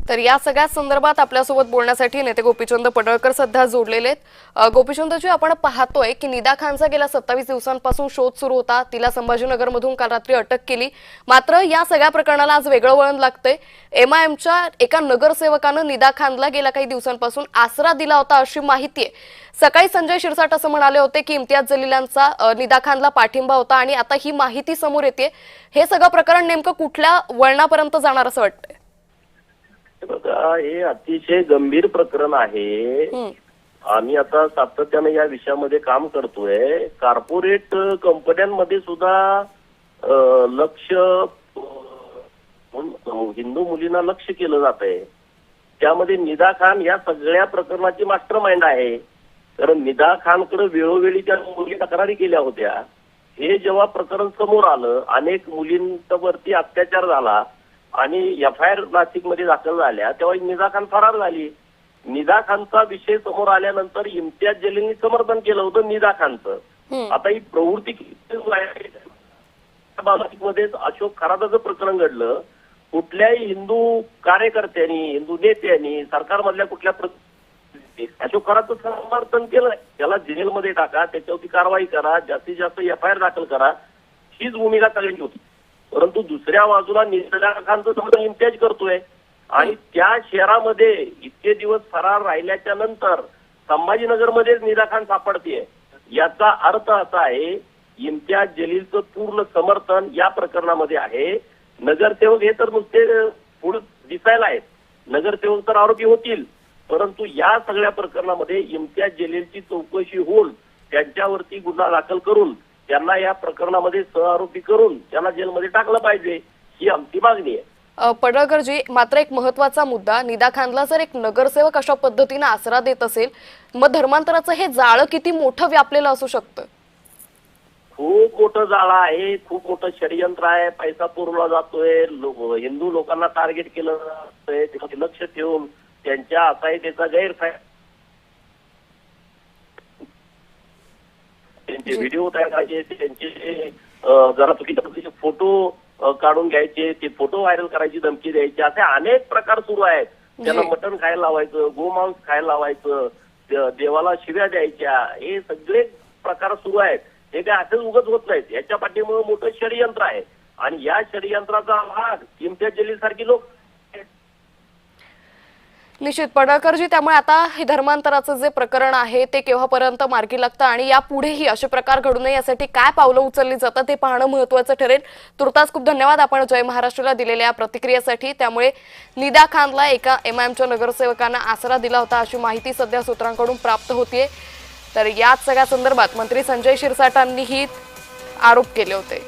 तर या सगळ्या संदर्भात आपल्यासोबत बोलण्यासाठी नेते गोपीचंद पडळकर सध्या जोडलेले आहेत। गोपीचंदजी, आपण पाहतोय की निदा खानचा गेल्या 27 दिवसांपासून शोध सुरू होता। तिला संभाजीनगरमधून काल रात्री अटक केली। मात्र या सगळ्या प्रकरणाला आज वेगळं वळण लागतंय। एमआयएमच्या एका नगरसेवकानं निदा खानला गेल्या काही दिवसांपासून आसरा दिला होता अशी माहिती आहे। सकाळी संजय शिरसाट असं म्हणाले होते की इम्तियाज जलील यांचा निदा खानला पाठिंबा होता आणि आता ही माहिती समोर येते। हे सगळं प्रकरण नेमकं कुठल्या वळणापर्यंत जाणार असं वाटतंय? बघा, हे अतिशय गंभीर प्रकरण आहे। आम्ही आता सातत्याने या विषयामध्ये काम करतोय। कॉर्पोरेट कंपन्यांमध्ये सुद्धा लक्ष हिंदू मुलींना लक्ष केलं जात आहे। त्यामध्ये निदा खान या सगळ्या प्रकरणाची मास्टर माइंड आहे। कारण निदा खानकडे वेळोवेळी त्या मुली तक्रारी केल्या होत्या। हे जेव्हा प्रकरण समोर आलं, अनेक मुलींवरती अत्याचार झाला आणि FIR नाशिकमध्ये दाखल झाल्या, तेव्हा निदा खान फरार झाली। निदा खानचा विषय समोर आल्यानंतर इम्तियाज जलीलनी समर्थन केलं होतं निदा खानचं। आता ही प्रवृत्ती नाशिकमध्ये अशोक खराताचं प्रकरण घडलं। कुठल्याही हिंदू कार्यकर्त्यांनी, हिंदू नेत्यांनी, सरकारमधल्या कुठल्या अशोक खरातचं समर्थन केलं, त्याला जेलमध्ये टाका, त्याच्यावरती कारवाई करा, जास्तीत जास्त FIR दाखल करा, हीच भूमिका सगळ्यांची होती। परंतु दुसऱ्या बाजूला निदा खानचं समर्थन इम्तियाज करतोय आणि त्या शहरामध्ये इतके दिवस फरार राहिल्याच्या नंतर संभाजीनगरमध्ये निदा खान सापडतीये। याचा अर्थ असा आहे, इम्तियाज जलीलचं पूर्ण समर्थन या प्रकरणामध्ये आहे। नगरसेवक हे तर नुसते पुढे दिसायला आहेत, नगरसेवक तर आरोपी होतील, परंतु या सगळ्या प्रकरणामध्ये इम्तियाज जलीलची चौकशी होऊन त्यांच्यावरती गुन्हा दाखल करून त्यांना या प्रकरणामध्ये सहआरोपी करून त्यांना जेलमध्ये टाकलं पाहिजे, ही आमची मागणी आहे। पडळकरजी, मात्र एक महत्त्वाचा मुद्दा, निदा खानला जर एक नगरसेवक अशा पद्धतीने आसरा देत असेल, मग धर्मांतराचं हे जाळं किती मोठं व्यापलेलं असू शकतं? खूप मोठं जाळं आहे, खूप मोठं षडयंत्र आहे। पैसा पुरवला जातोय, हिंदू लोकांना टार्गेट केलं जातंय, त्याच्यावर लक्ष ठेवून त्यांच्या असहायतेचा गैरफायदा, त्यांचे व्हिडिओ तयार करायचे, त्यांचे जरा चुकीच्या पद्धतीचे फोटो काढून घ्यायचे, ते फोटो व्हायरल करायची धमकी द्यायची, असे अनेक प्रकार सुरू आहेत। त्यांना मटण खायला लावायचं, गोमांस खायला लावायचं, देवाला शिव्या द्यायच्या, हे सगळे प्रकार सुरू आहेत। हे काय असंच उगत होत नाहीत, याच्या पाठीमुळे मोठं षडयंत्र आहे आणि या षडयंत्राचा भाग इम्तियाज जलील सारखी लोक। निश्चित पडळकरजी, त्यामुळे आता हे धर्मांतराचं जे प्रकरण आहे ते केव्हापर्यंत मार्गी लागतं आणि यापुढेही असे प्रकार घडू नये यासाठी काय पावलं उचलली जातात ते पाहणं महत्त्वाचं ठरेल। तुर्तास खूप धन्यवाद आपण जय महाराष्ट्राला दिलेल्या प्रतिक्रियेसाठी। त्यामुळे निदा खानला एका एमआयएमच्या नगरसेवकानं आसरा दिला होता अशी माहिती सध्या सूत्रांकडून प्राप्त होतीये। तर याच सगळ्या संदर्भात मंत्री संजय शिरसाटांनीही आरोप केले होते।